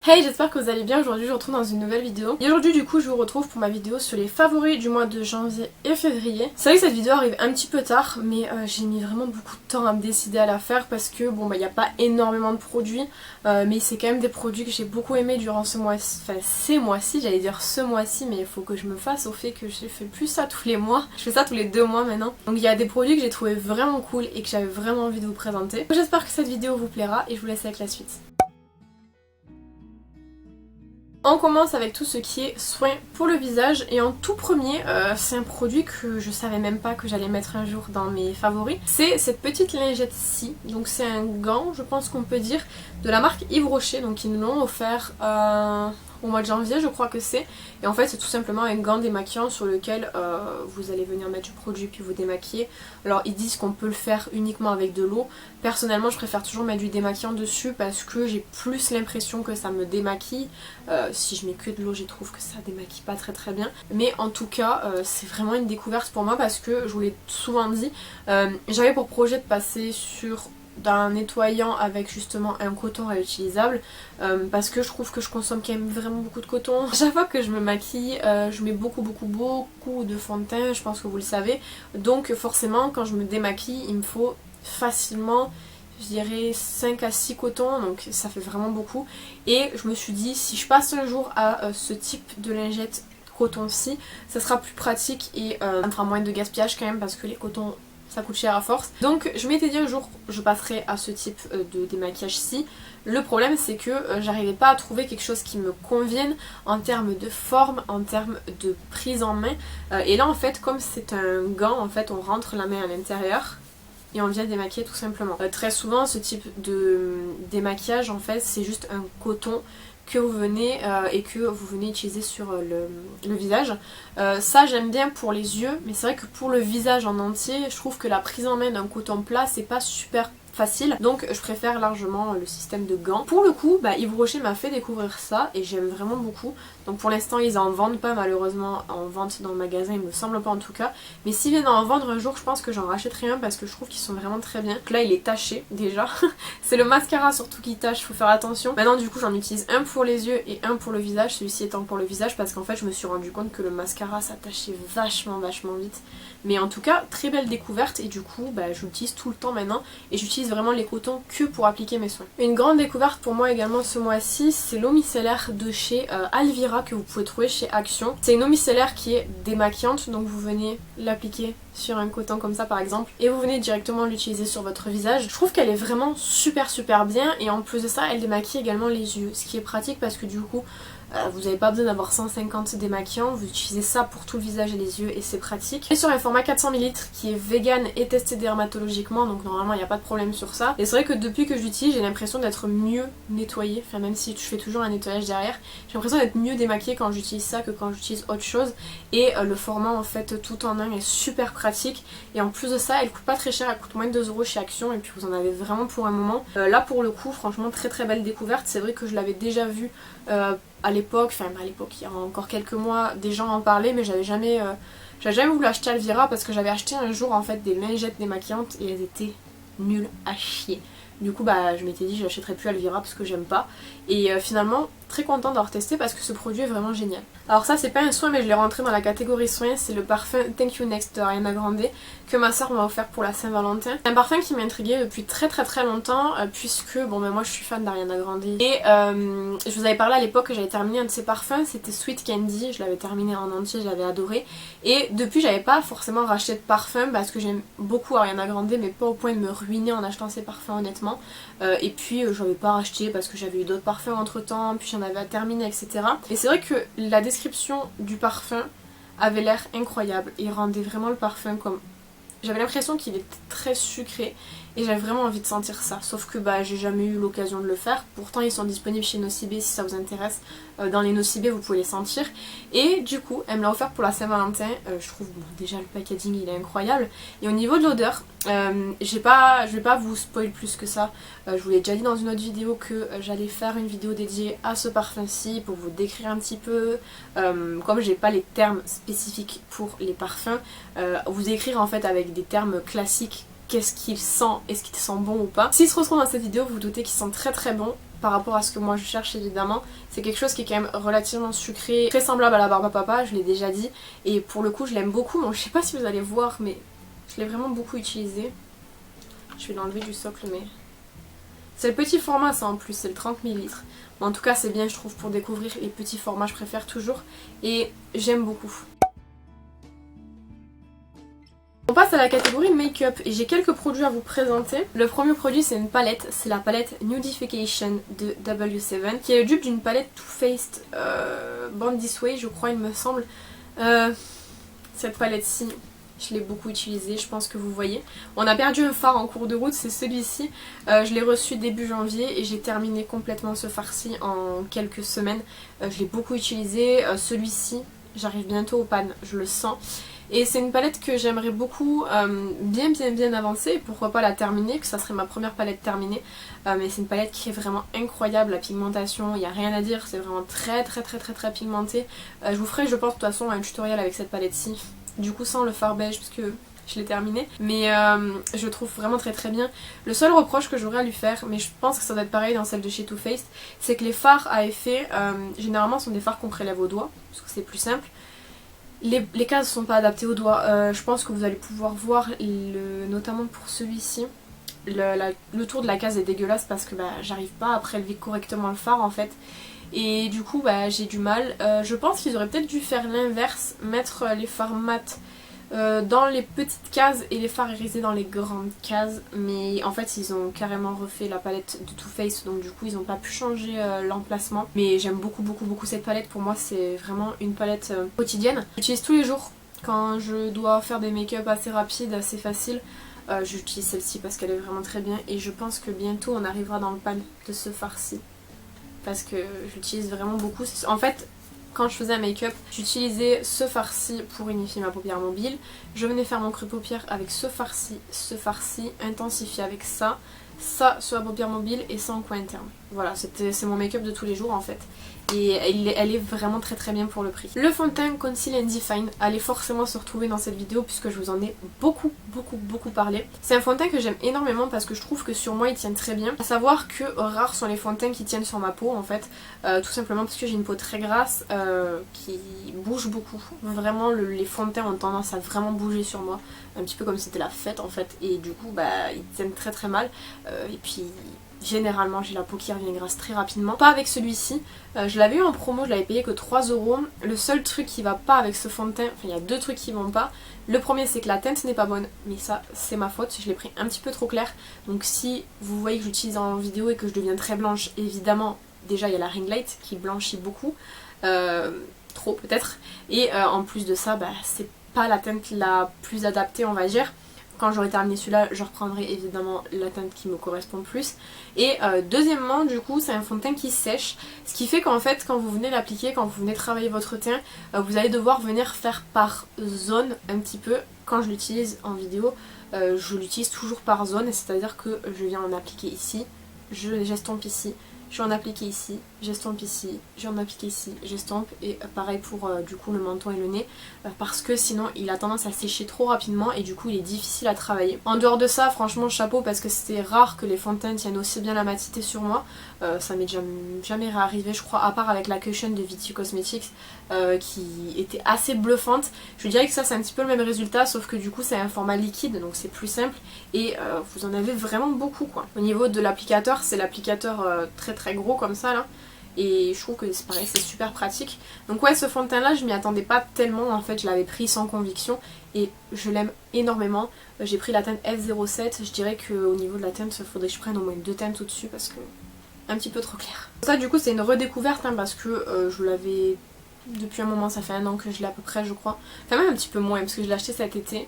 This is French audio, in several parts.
Hey, j'espère que vous allez bien. Aujourd'hui je vous retrouve dans une nouvelle vidéo. Et aujourd'hui du coup je vous retrouve pour ma vidéo sur les favoris du mois de janvier et février. C'est vrai que cette vidéo arrive un petit peu tard, mais j'ai mis vraiment beaucoup de temps à me décider à la faire parce que bon bah il n'y a pas énormément de produits, mais c'est quand même des produits que j'ai beaucoup aimé durant ce mois-ci, enfin ces mois-ci, j'allais dire ce mois-ci, mais il faut que je me fasse au fait que je fais plus ça tous les mois. Je fais ça tous les 2 mois maintenant. Donc il y a des produits que j'ai trouvé vraiment cool et que j'avais vraiment envie de vous présenter. J'espère que cette vidéo vous plaira et je vous laisse avec la suite. On commence avec tout ce qui est soin pour le visage et en tout premier, c'est un produit que je savais même pas que j'allais mettre un jour dans mes favoris. C'est cette petite lingette-ci, donc c'est un gant, je pense qu'on peut dire, de la marque Yves Rocher, donc ils nous l'ont offert au mois de janvier je crois que c'est. Et en fait c'est tout simplement un gant démaquillant sur lequel vous allez venir mettre du produit puis vous démaquiller. Alors ils disent qu'on peut le faire uniquement avec de l'eau. Personnellement je préfère toujours mettre du démaquillant dessus parce que j'ai plus l'impression que ça me démaquille. Si je mets que de l'eau, je trouve que ça démaquille pas très bien. Mais en tout cas, c'est vraiment une découverte pour moi parce que, je vous l'ai souvent dit, j'avais pour projet de passer sur d'un nettoyant avec justement un coton réutilisable parce que je trouve que je consomme quand même vraiment beaucoup de coton. Chaque fois que je me maquille, je mets beaucoup de fond de teint, je pense que vous le savez. Donc forcément, quand je me démaquille, il me faut facilement, je dirais 5 à 6 cotons, donc ça fait vraiment beaucoup. Et je me suis dit, si je passe un jour à ce type de lingette coton-ci, ça sera plus pratique et ça me fera moins de gaspillage quand même parce que les cotons ça coûte cher à force. Donc je m'étais dit un jour je passerai à ce type de démaquillage-ci. Le problème c'est que j'arrivais pas à trouver quelque chose qui me convienne en termes de forme, en termes de prise en main. Et là en fait comme c'est un gant, en fait on rentre la main à l'intérieur et on vient démaquiller tout simplement. Très souvent ce type de démaquillage en fait c'est juste un coton que vous venez et que vous venez utiliser sur le visage. Ça j'aime bien pour les yeux, mais c'est vrai que pour le visage en entier, je trouve que la prise en main d'un coton plat c'est pas super facile, donc je préfère largement le système de gants. Pour le coup, Yves Rocher m'a fait découvrir ça et j'aime vraiment beaucoup. Donc pour l'instant ils en vendent pas malheureusement en vente dans le magasin, il me semble pas en tout cas. Mais s'ils viennent en vendre un jour, je pense que j'en rachèterai un parce que je trouve qu'ils sont vraiment très bien. Donc là il est taché déjà. C'est le mascara surtout qui tache, faut faire attention. Maintenant du coup j'en utilise un pour les yeux et un pour le visage, celui-ci étant pour le visage parce qu'en fait je me suis rendu compte que le mascara ça tachait vachement vite. Mais en tout cas très belle découverte et du coup je l'utilise tout le temps maintenant et j'utilise vraiment les cotons que pour appliquer mes soins. Une grande découverte pour moi également ce mois-ci, c'est l'eau micellaire de chez Alvira que vous pouvez trouver chez Action. C'est une eau micellaire qui est démaquillante, donc vous venez l'appliquer sur un coton comme ça par exemple et vous venez directement l'utiliser sur votre visage. Je trouve qu'elle est vraiment super bien et en plus de ça elle démaquille également les yeux, ce qui est pratique parce que du coup vous n'avez pas besoin d'avoir 150 démaquillants, vous utilisez ça pour tout le visage et les yeux et c'est pratique. Et sur un format 400 ml qui est vegan et testé dermatologiquement, donc normalement il n'y a pas de problème sur ça. Et c'est vrai que depuis que je l'utilise j'ai l'impression d'être mieux nettoyée, enfin même si je fais toujours un nettoyage derrière, j'ai l'impression d'être mieux démaquillée quand j'utilise ça que quand j'utilise autre chose. Et le format en fait tout en un est super pratique et en plus de ça elle coûte pas très cher, elle coûte moins de 2 € chez Action et puis vous en avez vraiment pour un moment. Là pour le coup franchement très belle découverte, c'est vrai que je l'avais déjà vu à l'époque, il y a encore quelques mois, des gens en parlaient, mais j'avais jamais voulu acheter Alvira parce que j'avais acheté un jour en fait des lingettes démaquillantes et elles étaient nulles à chier. Du coup je m'étais dit j'achèterais plus Alvira parce que j'aime pas. Et finalement très contente d'avoir testé parce que ce produit est vraiment génial. Alors ça c'est pas un soin mais je l'ai rentré dans la catégorie soins, c'est le parfum Thank You Next de Ariana Grande que ma soeur m'a offert pour la Saint-Valentin. C'est un parfum qui m'intriguait depuis très longtemps puisque moi je suis fan d'Ariana Grande et je vous avais parlé à l'époque que j'avais terminé un de ses parfums, c'était Sweet Candy, je l'avais terminé en entier, je l'avais adoré et depuis j'avais pas forcément racheté de parfum parce que j'aime beaucoup Ariana Grande mais pas au point de me ruiner en achetant ses parfums honnêtement et puis j'avais pas racheté parce que j'avais eu d'autres parfums entre temps puis j'en avais terminé etc. Et c'est vrai que la description du parfum avait l'air incroyable et rendait vraiment le parfum comme... J'avais l'impression qu'il était très sucré et j'avais vraiment envie de sentir ça. Sauf que j'ai jamais eu l'occasion de le faire. Pourtant ils sont disponibles chez Nocibé si ça vous intéresse. Dans les Nocibé vous pouvez les sentir. Et du coup elle me l'a offert pour la Saint-Valentin. Je trouve déjà le packaging il est incroyable. Et au niveau de l'odeur, je vais pas vous spoil plus que ça. Je vous l'ai déjà dit dans une autre vidéo que j'allais faire une vidéo dédiée à ce parfum-ci pour vous décrire un petit peu. Comme j'ai pas les termes spécifiques pour les parfums, vous écrire en fait avec des termes classiques qu'est-ce qu'il sent, est-ce qu'il sent bon ou pas. S'il se retrouve dans cette vidéo, vous vous doutez qu'il sent très bon par rapport à ce que moi je cherche évidemment. C'est quelque chose qui est quand même relativement sucré, très semblable à la barbe à papa, je l'ai déjà dit. Et pour le coup je l'aime beaucoup, bon je sais pas si vous allez voir mais je l'ai vraiment beaucoup utilisé. Je vais l'enlever du socle mais... C'est le petit format ça en plus, c'est le 30 ml. Bon, en tout cas c'est bien je trouve pour découvrir les petits formats, je préfère toujours. Et j'aime beaucoup. On passe à la catégorie make-up et j'ai quelques produits à vous présenter. Le premier produit c'est une palette, c'est la palette Nudification de W7 qui est le dupe d'une palette Too Faced Born This Way je crois il me semble. Cette palette-ci je l'ai beaucoup utilisée, je pense que vous voyez. On a perdu un fard en cours de route, c'est celui-ci. Je l'ai reçu début janvier et j'ai terminé complètement ce fard-ci en quelques semaines. Je l'ai beaucoup utilisé, celui-ci j'arrive bientôt aux pannes, je le sens. Et c'est une palette que j'aimerais beaucoup bien avancer, pourquoi pas la terminer, que ça serait ma première palette terminée. Mais c'est une palette qui est vraiment incroyable, la pigmentation, il n'y a rien à dire, c'est vraiment très pigmenté. Je vous ferai je pense de toute façon un tutoriel avec cette palette-ci, du coup sans le fard beige puisque je l'ai terminé. Mais je le trouve vraiment très bien. Le seul reproche que j'aurais à lui faire, mais je pense que ça doit être pareil dans celle de chez Too Faced, c'est que les fards à effet, généralement sont des fards qu'on prélève au doigt, parce que c'est plus simple. Les cases ne sont pas adaptées aux doigts, je pense que vous allez pouvoir voir, notamment pour celui-ci, le tour de la case est dégueulasse parce que j'arrive pas à prélever correctement le fard en fait. Et du coup j'ai du mal. Je pense qu'ils auraient peut-être dû faire l'inverse, mettre les fards mat dans les petites cases et les fards irisés dans les grandes cases. Mais en fait ils ont carrément refait la palette de Too Faced, donc du coup ils n'ont pas pu changer l'emplacement. Mais j'aime beaucoup cette palette, pour moi c'est vraiment une palette quotidienne. J'utilise tous les jours quand je dois faire des make-up assez rapides, assez faciles. J'utilise celle-ci parce qu'elle est vraiment très bien et je pense que bientôt on arrivera dans le pan de ce fard-ci. Parce que j'utilise vraiment beaucoup. En fait, quand je faisais un make-up, j'utilisais ce fard-ci pour unifier ma paupière mobile. Je venais faire mon creux paupière avec ce fard-ci, intensifié avec ça sur la paupière mobile et ça en coin interne. Voilà, c'est mon make-up de tous les jours en fait. Et elle est vraiment très bien pour le prix. Le fond de teint Conceal and Define allait forcément se retrouver dans cette vidéo puisque je vous en ai beaucoup parlé. C'est un fond de teint que j'aime énormément parce que je trouve que sur moi il tient très bien. À savoir que rares sont les fonds de teint qui tiennent sur ma peau en fait. Tout simplement parce que j'ai une peau très grasse qui bouge beaucoup. Vraiment les fonds de teint ont tendance à vraiment bouger sur moi. Un petit peu comme si c'était la fête en fait. Et du coup ils tiennent très mal. Et puis... généralement j'ai la peau qui revient grasse très rapidement. Pas avec celui-ci, je l'avais eu en promo, je l'avais payé que 3 €. Le seul truc qui va pas avec ce fond de teint, enfin il y a deux trucs qui vont pas. Le premier c'est que la teinte n'est pas bonne, mais ça c'est ma faute, je l'ai pris un petit peu trop clair. Donc si vous voyez que j'utilise en vidéo et que je deviens très blanche, évidemment déjà il y a la ring light qui blanchit beaucoup, trop peut-être. Et en plus de ça, c'est pas la teinte la plus adaptée on va dire. Quand j'aurai terminé celui-là, je reprendrai évidemment la teinte qui me correspond le plus. Et deuxièmement, du coup, c'est un fond de teint qui sèche. Ce qui fait qu'en fait, quand vous venez l'appliquer, quand vous venez travailler votre teint, vous allez devoir venir faire par zone un petit peu. Quand je l'utilise en vidéo, je l'utilise toujours par zone. C'est-à-dire que je viens en appliquer ici, j'estompe ici. Je vais en appliquer ici, j'estompe ici, je vais en appliquer ici, j'estompe, et pareil pour du coup le menton et le nez, parce que sinon il a tendance à sécher trop rapidement et du coup il est difficile à travailler. En dehors de ça, franchement chapeau, parce que c'était rare que les fonds de teint tiennent aussi bien la matité sur moi. Ça m'est jamais arrivé je crois, à part avec la cushion de Viti Cosmetics qui était assez bluffante. Je dirais que ça c'est un petit peu le même résultat, sauf que du coup c'est un format liquide donc c'est plus simple et vous en avez vraiment beaucoup quoi. Au niveau de l'applicateur, c'est l'applicateur très gros comme ça là, et je trouve que c'est pareil, c'est super pratique. Donc ouais, ce fond de teint là je m'y attendais pas tellement en fait, je l'avais pris sans conviction et je l'aime énormément. J'ai pris la teinte F07, je dirais qu'au niveau de la teinte il faudrait que je prenne au moins 2 teintes au-dessus parce que un petit peu trop clair. Ça du coup c'est une redécouverte parce que je l'avais depuis un moment, ça fait 1 an que je l'ai à peu près je crois, enfin même un petit peu moins parce que je l'ai acheté cet été.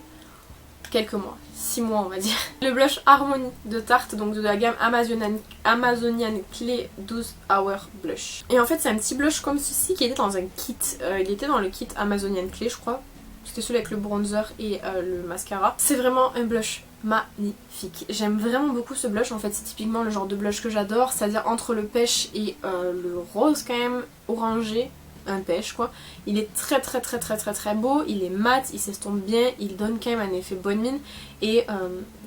Quelques mois, 6 mois on va dire. Le blush Harmony de Tarte, donc de la gamme Amazonian Clay 12 Hour Blush. Et en fait c'est un petit blush comme ceci qui était dans un kit, il était dans le kit Amazonian Clay je crois. C'était celui avec le bronzer et le mascara. C'est vraiment un blush magnifique. J'aime vraiment beaucoup ce blush, en fait c'est typiquement le genre de blush que j'adore, c'est-à-dire entre le pêche et le rose quand même orangé. un pêche quoi. Il est très beau, il est mat, il s'estompe bien, il donne quand même un effet bonne mine et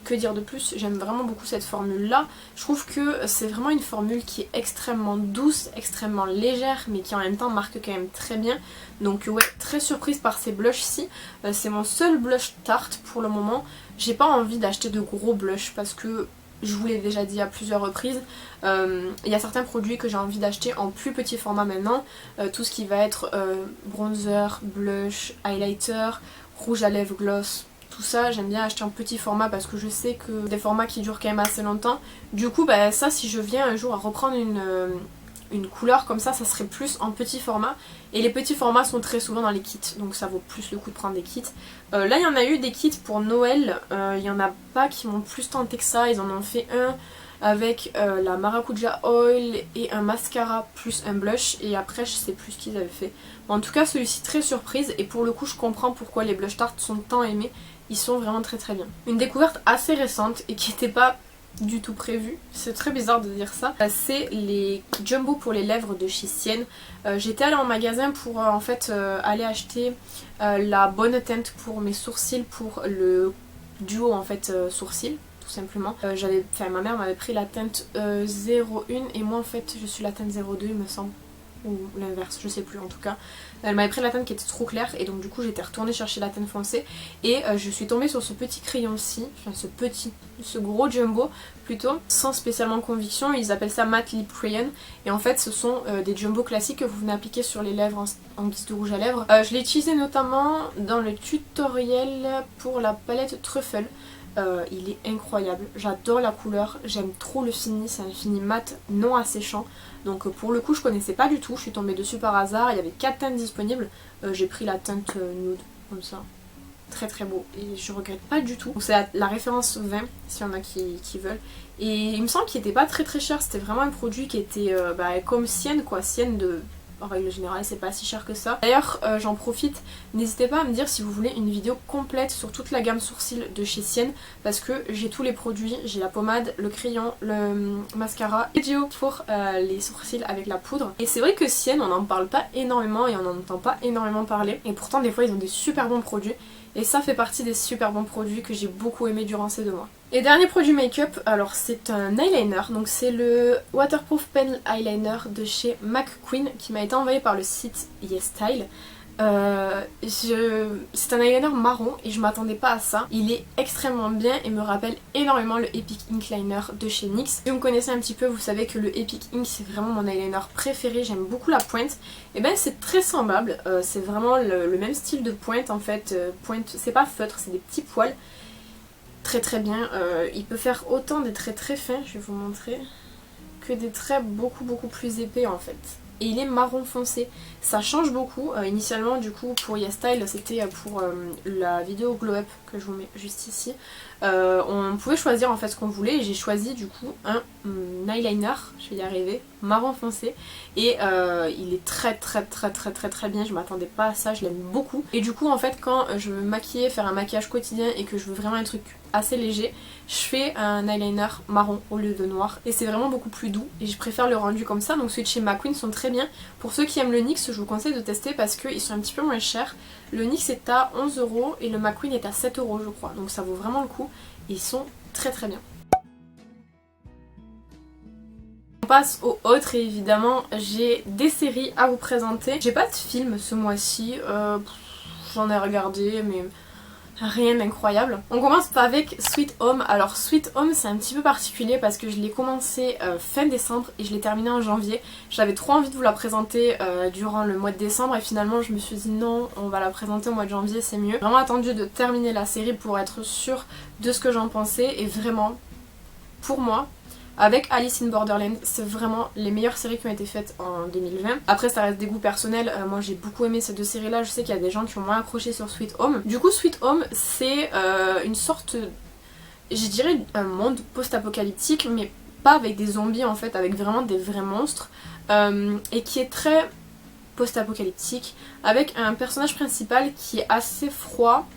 que dire de plus, j'aime vraiment beaucoup cette formule là. Je trouve que c'est vraiment une formule qui est extrêmement douce, extrêmement légère mais qui en même temps marque quand même très bien. Donc ouais, très surprise par ces blushs-ci. C'est mon seul blush Tarte pour le moment. J'ai pas envie d'acheter de gros blushs parce que je vous l'ai déjà dit à plusieurs reprises, il y a certains produits que j'ai envie d'acheter en plus petit format maintenant, tout ce qui va être bronzer, blush, highlighter, rouge à lèvres, gloss, tout ça j'aime bien acheter en petit format parce que je sais que des formats qui durent quand même assez longtemps. Du coup bah, ça si je viens un jour à reprendre une couleur comme ça serait plus en petit format et les petits formats sont très souvent dans les kits donc ça vaut plus le coup de prendre des kits. Là il y en a eu des kits pour Noël, il y en a pas qui m'ont plus tenté que ça, ils en ont fait un avec la Maracuja Oil et un mascara plus un blush et après je sais plus ce qu'ils avaient fait. En tout cas celui-ci très surprise et pour le coup je comprends pourquoi les blush Tarte sont tant aimés, ils sont vraiment très bien. Une découverte assez récente et qui n'était pas du tout prévu, c'est très bizarre de dire ça, c'est les Jumbo pour les lèvres de chez Sienne. J'étais allée en magasin pour en fait aller acheter la bonne teinte pour mes sourcils pour le duo en fait sourcils tout simplement. Ma mère m'avait pris la teinte 01 et moi en fait je suis la teinte 02 il me semble. Ou l'inverse, je sais plus en tout cas. Elle m'avait pris la teinte qui était trop claire et donc du coup j'étais retournée chercher la teinte foncée et je suis tombée sur ce petit crayon-ci, enfin ce gros jumbo plutôt, sans spécialement conviction, ils appellent ça matte lip crayon et en fait ce sont des jumbo classiques que vous venez appliquer sur les lèvres en guise de rouge à lèvres. Je l'ai utilisé notamment dans le tutoriel pour la palette Truffle. Il est incroyable, j'adore la couleur, j'aime trop le fini, c'est un fini mat non asséchant. Donc pour le coup je connaissais pas du tout, je suis tombée dessus par hasard, il y avait 4 teintes disponibles, j'ai pris la teinte nude comme ça, très beau et je regrette pas du tout. C'est la référence 20 s'il y en a qui veulent et il me semble qu'il était pas très cher, c'était vraiment un produit qui était comme Sienne quoi, Sienne de... En règle générale c'est pas si cher que ça. D'ailleurs j'en profite, n'hésitez pas à me dire si vous voulez une vidéo complète sur toute la gamme sourcils de chez Sienne parce que j'ai tous les produits, j'ai la pommade, le crayon, le mascara et duo pour les sourcils avec la poudre. Et c'est vrai que Sienne on n'en parle pas énormément et on n'en entend pas énormément parler et pourtant des fois ils ont des super bons produits et ça fait partie des super bons produits que j'ai beaucoup aimé durant ces 2 mois. Et dernier produit make-up, alors c'est un eyeliner, donc c'est le Waterproof Pen Eyeliner de chez McQueen qui m'a été envoyé par le site YesStyle. C'est un eyeliner marron et je m'attendais pas à ça. Il est extrêmement bien et me rappelle énormément le Epic Ink Liner de chez NYX. Si vous me connaissez un petit peu, vous savez que le Epic Ink c'est vraiment mon eyeliner préféré, j'aime beaucoup la pointe. Et ben c'est très semblable, c'est vraiment le même style de pointe en fait. Pointe, c'est pas feutre, c'est des petits poils. Très bien, il peut faire autant des traits très fins, je vais vous montrer, que des traits beaucoup plus épais en fait. Et il est marron foncé, ça change beaucoup. Initialement du coup pour YesStyle c'était pour la vidéo Glow Up que je vous mets juste ici. On pouvait choisir en fait ce qu'on voulait et j'ai choisi du coup un eyeliner, je vais y arriver, marron foncé et il est très bien, je m'attendais pas à ça, je l'aime beaucoup. Et du coup en fait quand je veux me maquiller, faire un maquillage quotidien et que je veux vraiment un truc assez léger, je fais un eyeliner marron au lieu de noir et c'est vraiment beaucoup plus doux et je préfère le rendu comme ça. Donc ceux de chez McQueen sont très bien. Pour ceux qui aiment le NYX je vous conseille de tester parce qu'ils sont un petit peu moins chers. Le NYX est à 11 € et le McQueen est à 7 € je crois, donc ça vaut vraiment le coup. Ils sont très bien. On passe aux autres et évidemment j'ai des séries à vous présenter. J'ai pas de film ce mois-ci, j'en ai regardé mais rien d'incroyable. On commence pas avec Sweet Home. Alors Sweet Home c'est un petit peu particulier parce que je l'ai commencé fin décembre et je l'ai terminé en janvier. J'avais trop envie de vous la présenter durant le mois de décembre et finalement je me suis dit non, on va la présenter au mois de janvier, c'est mieux. J'ai vraiment attendu de terminer la série pour être sûre de ce que j'en pensais et vraiment pour moi avec Alice in Borderland c'est vraiment les meilleures séries qui ont été faites en 2020. Après ça reste des goûts personnels, moi j'ai beaucoup aimé ces 2 séries là, je sais qu'il y a des gens qui ont moins accroché sur Sweet Home. Du coup Sweet Home c'est une sorte, je dirais un monde post-apocalyptique mais pas avec des zombies en fait, avec vraiment des vrais monstres et qui est très post-apocalyptique avec un personnage principal qui est assez froid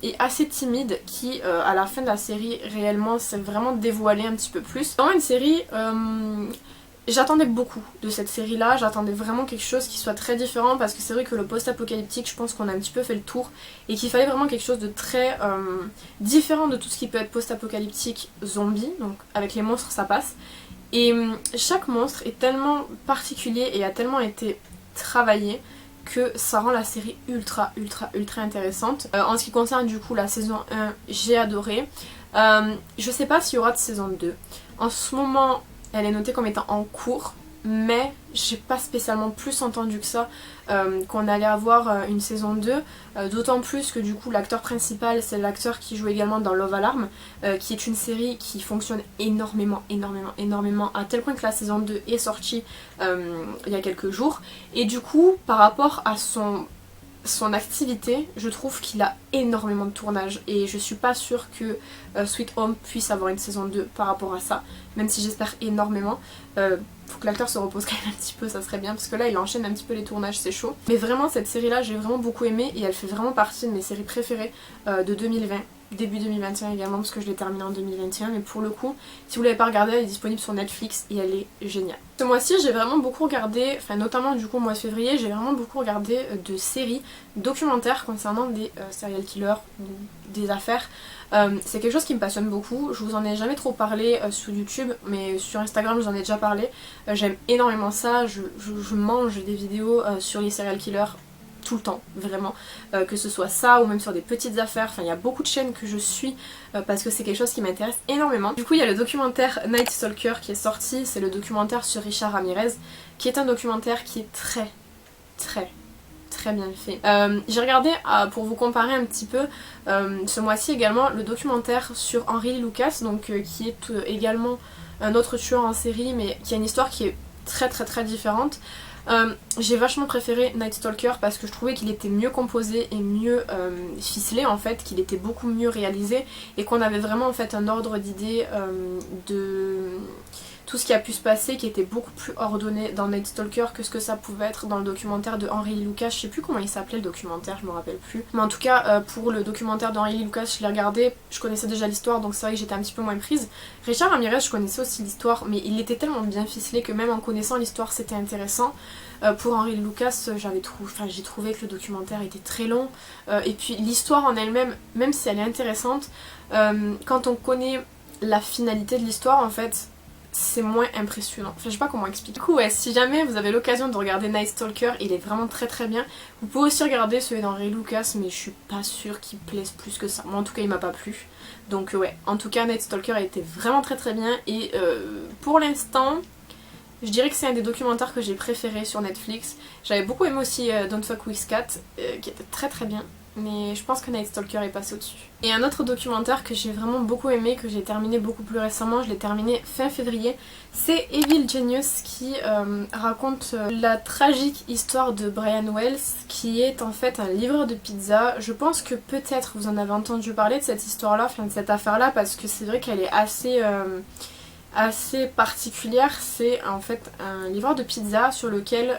et assez timide qui à la fin de la série réellement s'est vraiment dévoilé un petit peu plus. C'est vraiment une série J'attendais beaucoup de cette série là, j'attendais vraiment quelque chose qui soit très différent parce que c'est vrai que le post-apocalyptique, je pense qu'on a un petit peu fait le tour et qu'il fallait vraiment quelque chose de très différent de tout ce qui peut être post-apocalyptique zombie, donc avec les monstres ça passe. Et chaque monstre est tellement particulier et a tellement été travaillé que ça rend la série ultra intéressante. En ce qui concerne du coup la saison 1, j'ai adoré. Je sais pas s'il y aura de saison 2. En ce moment, elle est notée comme étant en cours, mais j'ai pas spécialement plus entendu que ça qu'on allait avoir une saison 2, d'autant plus que du coup l'acteur principal c'est l'acteur qui joue également dans Love Alarm, qui est une série qui fonctionne énormément, à tel point que la saison 2 est sortie il y a quelques jours, et du coup par rapport à son activité, je trouve qu'il a énormément de tournage et je suis pas sûre que Sweet Home puisse avoir une saison 2 par rapport à ça, même si j'espère énormément. Faut que l'acteur se repose quand même un petit peu, ça serait bien, parce que là il enchaîne un petit peu les tournages, c'est chaud. Mais vraiment cette série là j'ai vraiment beaucoup aimé et elle fait vraiment partie de mes séries préférées de 2020. Début 2021 également parce que je l'ai terminée en 2021, mais pour le coup si vous l'avez pas regardée elle est disponible sur Netflix et elle est géniale. Ce mois-ci j'ai vraiment beaucoup regardé, enfin notamment du coup au mois de février j'ai vraiment beaucoup regardé de séries documentaires concernant des serial killers ou des affaires. C'est quelque chose qui me passionne beaucoup, je vous en ai jamais trop parlé sur YouTube mais sur Instagram je vous en ai déjà parlé. J'aime énormément ça, je mange des vidéos sur les serial killers tout le temps, vraiment, que ce soit ça ou même sur des petites affaires, enfin il y a beaucoup de chaînes que je suis parce que c'est quelque chose qui m'intéresse énormément. Du coup il y a le documentaire Night Stalker qui est sorti, c'est le documentaire sur Richard Ramirez, qui est un documentaire qui est très bien fait. J'ai regardé, pour vous comparer un petit peu, ce mois-ci également le documentaire sur Henry Lee Lucas, donc qui est également un autre tueur en série mais qui a une histoire qui est très différente. J'ai vachement préféré Night Stalker parce que je trouvais qu'il était mieux composé et mieux ficelé en fait, qu'il était beaucoup mieux réalisé et qu'on avait vraiment en fait un ordre d'idées de tout ce qui a pu se passer qui était beaucoup plus ordonné dans Night Stalker que ce que ça pouvait être dans le documentaire de Henry Lee Lucas. Je sais plus comment il s'appelait le documentaire, je me rappelle plus. Mais en tout cas pour le documentaire d'Henry Lee Lucas je l'ai regardé, je connaissais déjà l'histoire donc c'est vrai que j'étais un petit peu moins prise. Richard Ramirez je connaissais aussi l'histoire mais il était tellement bien ficelé que même en connaissant l'histoire c'était intéressant. Pour Henry Lee Lucas j'ai trouvé que le documentaire était très long et puis l'histoire en elle-même, même si elle est intéressante, quand on connaît la finalité de l'histoire en fait c'est moins impressionnant. Enfin je sais pas comment expliquer. Du coup ouais, si jamais vous avez l'occasion de regarder Night Stalker, il est vraiment très bien. Vous pouvez aussi regarder celui d'Henry Lucas mais je suis pas sûre qu'il plaise plus que ça. Moi en tout cas il m'a pas plu. Donc ouais, en tout cas Night Stalker était vraiment très bien et pour l'instant je dirais que c'est un des documentaires que j'ai préféré sur Netflix. J'avais beaucoup aimé aussi Don't Fuck With Cat qui était très bien. Mais je pense que Night Stalker est passé au-dessus. Et un autre documentaire que j'ai vraiment beaucoup aimé, que j'ai terminé beaucoup plus récemment, je l'ai terminé fin février, c'est Evil Genius qui raconte la tragique histoire de Brian Wells qui est en fait un livreur de pizza. Je pense que peut-être vous en avez entendu parler de cette histoire-là, enfin de cette affaire-là, parce que c'est vrai qu'elle est assez particulière. C'est en fait un livreur de pizza sur lequel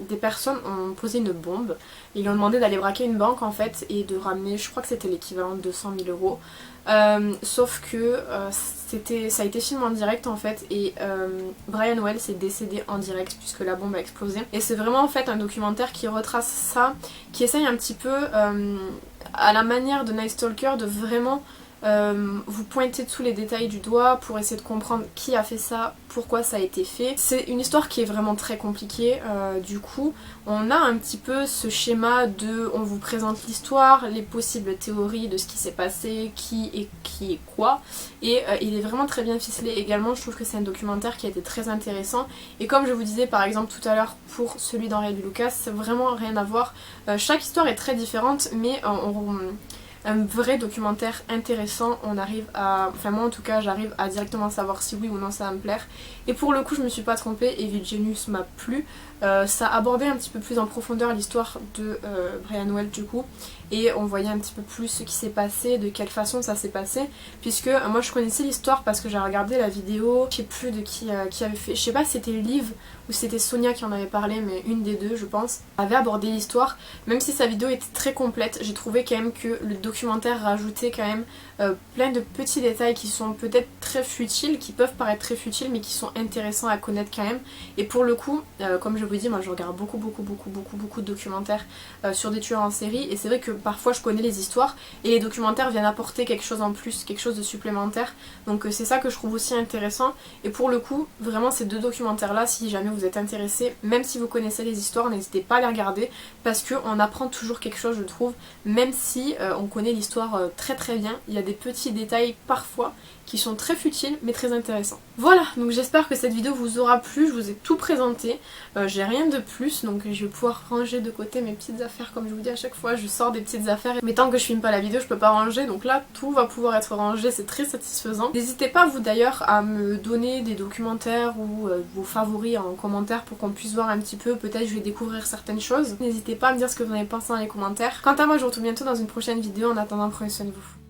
des personnes ont posé une bombe. Ils lui ont demandé d'aller braquer une banque en fait et de ramener, je crois que c'était l'équivalent de 200 000 euros. Sauf que ça a été filmé en direct en fait et Brian Wells est décédé en direct puisque la bombe a explosé. Et c'est vraiment en fait un documentaire qui retrace ça, qui essaye un petit peu à la manière de Night Stalker de vraiment vous pointez tous les détails du doigt pour essayer de comprendre qui a fait ça, pourquoi ça a été fait. C'est une histoire qui est vraiment très compliquée, du coup on a un petit peu ce schéma de on vous présente l'histoire, les possibles théories de ce qui s'est passé, qui est quoi, et il est vraiment très bien ficelé également. Je trouve que c'est un documentaire qui a été très intéressant et comme je vous disais par exemple tout à l'heure pour celui d'Henry Lee Lucas, c'est vraiment rien à voir. Chaque histoire est très différente mais un vrai documentaire intéressant, on arrive à... Enfin moi en tout cas j'arrive à directement savoir si oui ou non ça va me plaire. Et pour le coup je me suis pas trompée, Evil Genius m'a plu. Ça abordait un petit peu plus en profondeur l'histoire de Brian Welch du coup, et on voyait un petit peu plus ce qui s'est passé, de quelle façon ça s'est passé, puisque moi je connaissais l'histoire parce que j'ai regardé la vidéo, je sais plus de qui avait fait, je sais pas si c'était Liv ou si c'était Sonia qui en avait parlé, mais une des deux je pense, avait abordé l'histoire. Même si sa vidéo était très complète, j'ai trouvé quand même que le documentaire rajoutait quand même plein de petits détails qui sont peut-être très futiles, qui peuvent paraître très futiles, mais qui sont intéressants à connaître quand même. Et pour le coup, comme je vous dis, moi je regarde beaucoup de documentaires sur des tueurs en série, et c'est vrai que parfois je connais les histoires, et les documentaires viennent apporter quelque chose en plus, quelque chose de supplémentaire, donc c'est ça que je trouve aussi intéressant. Et pour le coup, vraiment ces deux documentaires là, si jamais vous êtes intéressés, même si vous connaissez les histoires, n'hésitez pas à les regarder, parce qu'on apprend toujours quelque chose je trouve, même si on connaît l'histoire très bien, il y a des petits détails parfois qui sont très futiles mais très intéressants. Voilà, donc j'espère que cette vidéo vous aura plu, je vous ai tout présenté, j'ai rien de plus, donc je vais pouvoir ranger de côté mes petites affaires. Comme je vous dis à chaque fois, je sors des petites affaires, mais tant que je filme pas la vidéo je peux pas ranger, donc là tout va pouvoir être rangé, c'est très satisfaisant. N'hésitez pas vous d'ailleurs à me donner des documentaires ou vos favoris en commentaire pour qu'on puisse voir un petit peu, peut-être je vais découvrir certaines choses. N'hésitez pas à me dire ce que vous en avez pensé dans les commentaires. Quant à moi je vous retrouve bientôt dans une prochaine vidéo, en attendant prenez soin de vous.